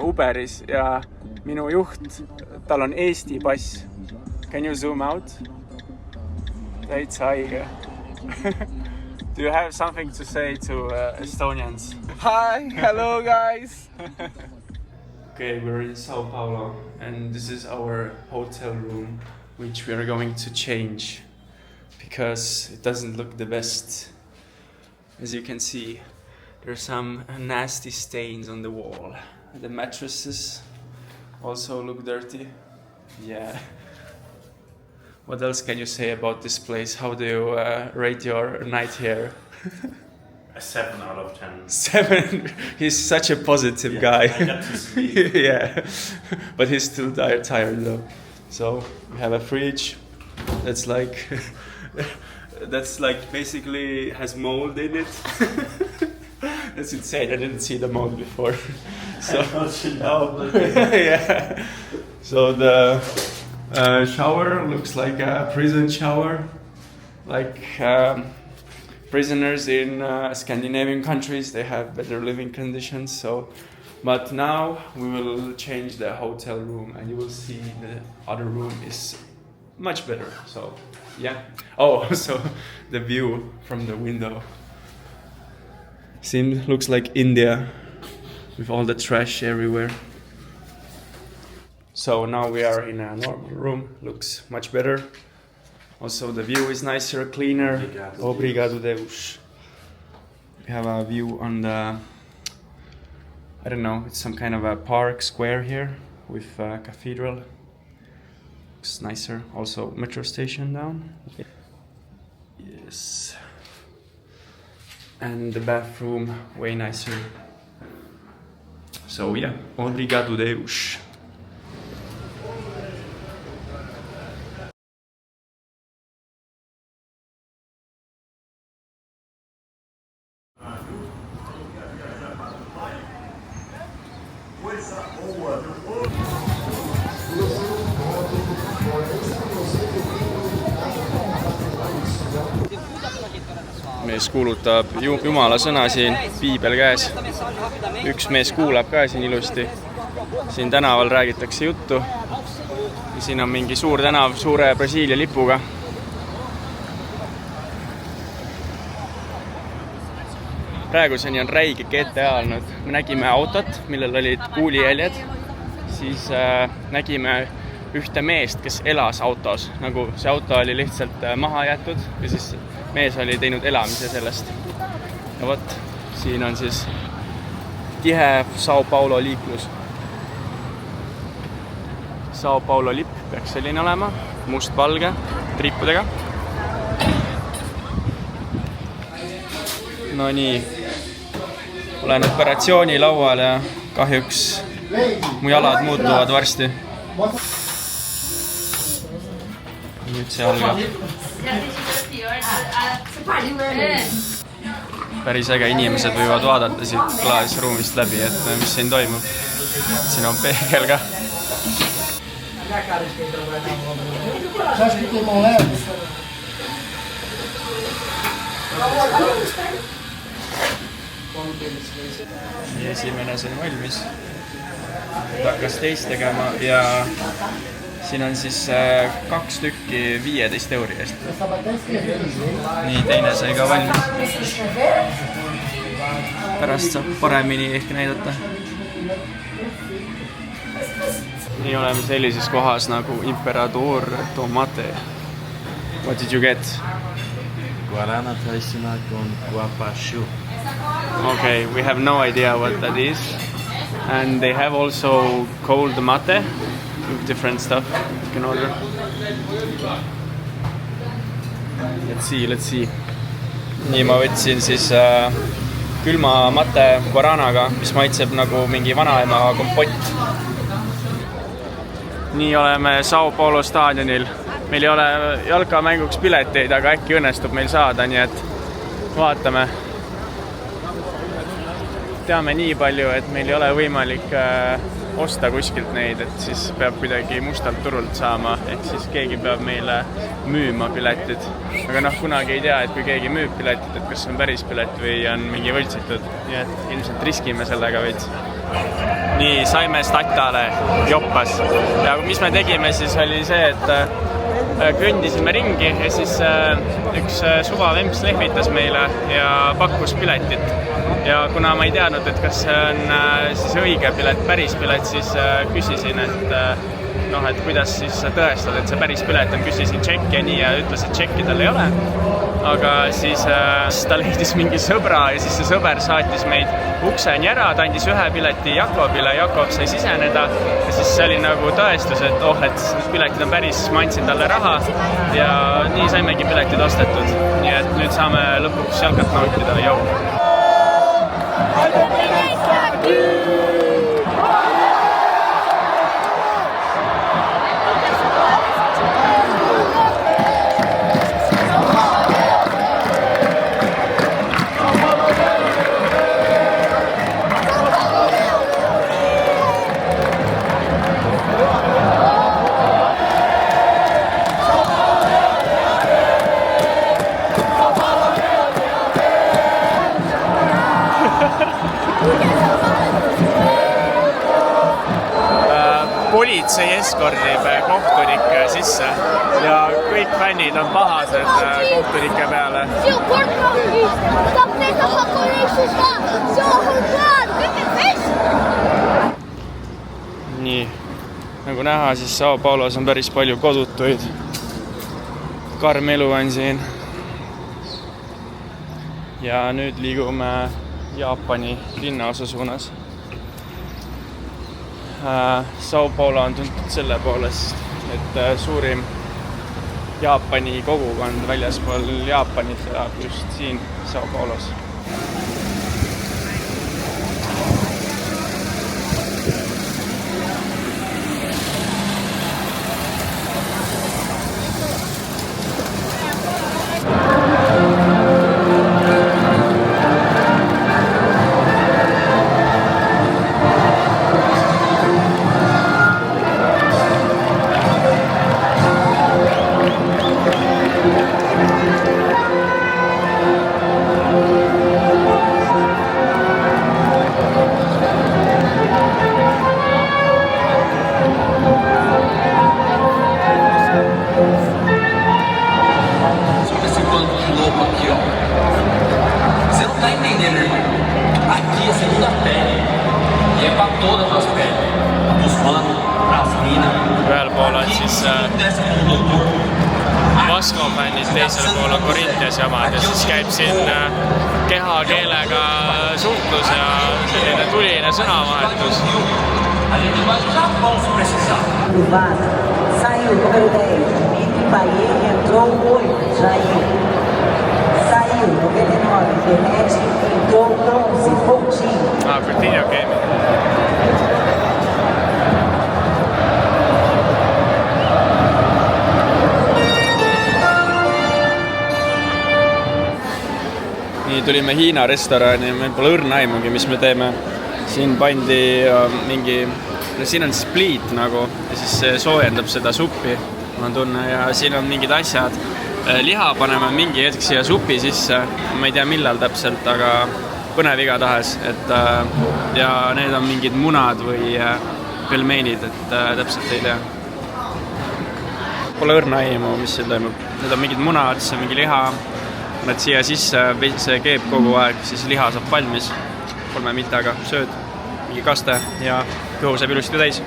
Uberis ja minu juht, tal on Eesti pass. Can you zoom out? Täitsa haige. Do you have something to say to Estonians? Hi, hello guys. Okay, we're in Sao Paulo and this is our hotel room, which we are going to change because it doesn't look the best. As you can see, there's some nasty stains on the wall. The mattresses also look dirty. Yeah. What else can you say about this place? How do you rate your night here? A 7 out of 10. 7. He's such a positive guy. I got to sleep. Yeah, but he's still tired though. So we have a fridge that's like basically has mold in it. That's insane. I didn't see the mold before. So yeah. So the shower looks like a prison shower, like prisoners in Scandinavian countries. They have better living conditions. So, but now we will change the hotel room, and you will see the other room is much better. So, yeah. Oh, so the view from the window looks like India with all the trash everywhere. So now we are in a normal room, looks much better. Also the view is nicer, cleaner. Obrigado Deus. We have a view on the, I don't know, it's some kind of a park square here with a cathedral. Looks nicer. Also metro station down. Yes. And the bathroom way nicer. So yeah, obrigado Deus. Mees kuulutab Jumala sõna siin, piibel käes. Üks mees kuulab ka siin ilusti. Siin tänaval räägitakse juttu. Ja siin on mingi suur tänav suure Brasiilia lipuga. Praeguseni on räige GTA olnud. Me nägime autot, millel olid kuulijäljed. Siis nägime ühte meest, kes elas autos. Nagu see auto oli lihtsalt maha jätud ja siis mees oli teinud elamise sellest. Ja võt, siin on siis tihe Sao Paulo liiklus. Sao Paulo lipp peaks selline olema, must-valge, trippudega. No nii, olen operatsioonilaual ja kahjuks mu jalad muutuvad varsti. Nüüd see algab. Päris äge inimesed võivad vaadata siit klaasruumist läbi, et mis siin toimub. Siin on peegel ka. Ja esimene see on valmis. Hakkas teist tegema ja siin on siis 2 tükki 15 euri eest. Nii, teine sai ka valmis. Pärast saab paremini ehk näidata. Nii oleme sellises kohas nagu Imperador Tomate. What did you get? Guarana tradicional con guapashu. Okay, we have no idea what that is. And they have also cold mate with different stuff you can order. Let's see. Nii ma võtsin siis külma mate guaranaga, mis maitseb nagu mingi vanaema kompott. Nii oleme Sao Paulo staadionil. Meil ei ole jalkamänguks pileteid, aga äkki õnnestub meil saada, nii et vaatame. Teame nii palju, et meil ei ole võimalik osta kuskilt neid, et siis peab kuidagi mustalt turult saama, ehk siis keegi peab meile müüma piletid. Aga noh, kunagi ei tea, et kui keegi müüb piletid, et kas on päris pilet või on mingi võltsitud, nii et ilmselt riskime sellega veits. nii, saime Statale joppas ja mis me tegime siis oli see, et kõndisime ringi ja siis üks suva vemps lehvitas meile ja pakkus piletit. Ja kuna ma ei teadnud, et kas see on siis õige pilet, päris pilet, siis küsisin, et kuidas siis tõestad, et see päris pilet on, küsisin tšekki ja nii ja ütles, et tšekki tal ei ole. Aga siis ta leidis mingi sõbra ja siis see sõber saatis meid ukseni ära, ta andis ühe pileti Jakobile, Jakob sai siseneda ja siis see oli nagu tõestus, et et need piletid on päris, ma andsin talle raha ja nii saimegi piletid ostetud. Nii et nüüd saame lõpuks jalgat nautida, jõu! Politsei eskordib kohtunikke sisse ja kõik fännid on pahased kohtunike peale. Nii, nagu näha, siis Sao Paulos on päris palju kodutuid. Karm elu on siin. Ja nüüd liigume Jaapani linnaosa suunas. Sao Paulo on tuntud selle poolest, et suurim Jaapani kogukond väljaspool Jaapanit elab just siin Sao Paulos. Ühel pool on siis Vasco fännid, teisel pool on Corinthians jamad ja siis käib siin kehakeelega suhtlus ja selline tuline sõnavahetus. Saiu número 10, Miki Paie, entrou 8, Jair. Saiu número 9, Benete, entrou 11, Coutinho. Coutinho, okei. Nii, tulime Hiina restorani, meil pole õrna aimugi, mis me teeme. Siin pandi mingi, siin on spliit nagu ja siis see soojendab seda suppi, ma tunne, ja siin on mingid asjad. Liha paneme mingi hetk siia supi sisse, ma ei tea millal täpselt, aga põnev igatahes, et ja need on mingid munad või pelmeenid, et täpselt ei tea. Pole õrna aimu, mis siin toimub. Need on mingid munad, see on mingi liha. Nad siia sisse, see keeb kogu aeg, siis liha saab valmis 3 mitaga, sööd, mingi kaste ja kõhu saab ilusti täis.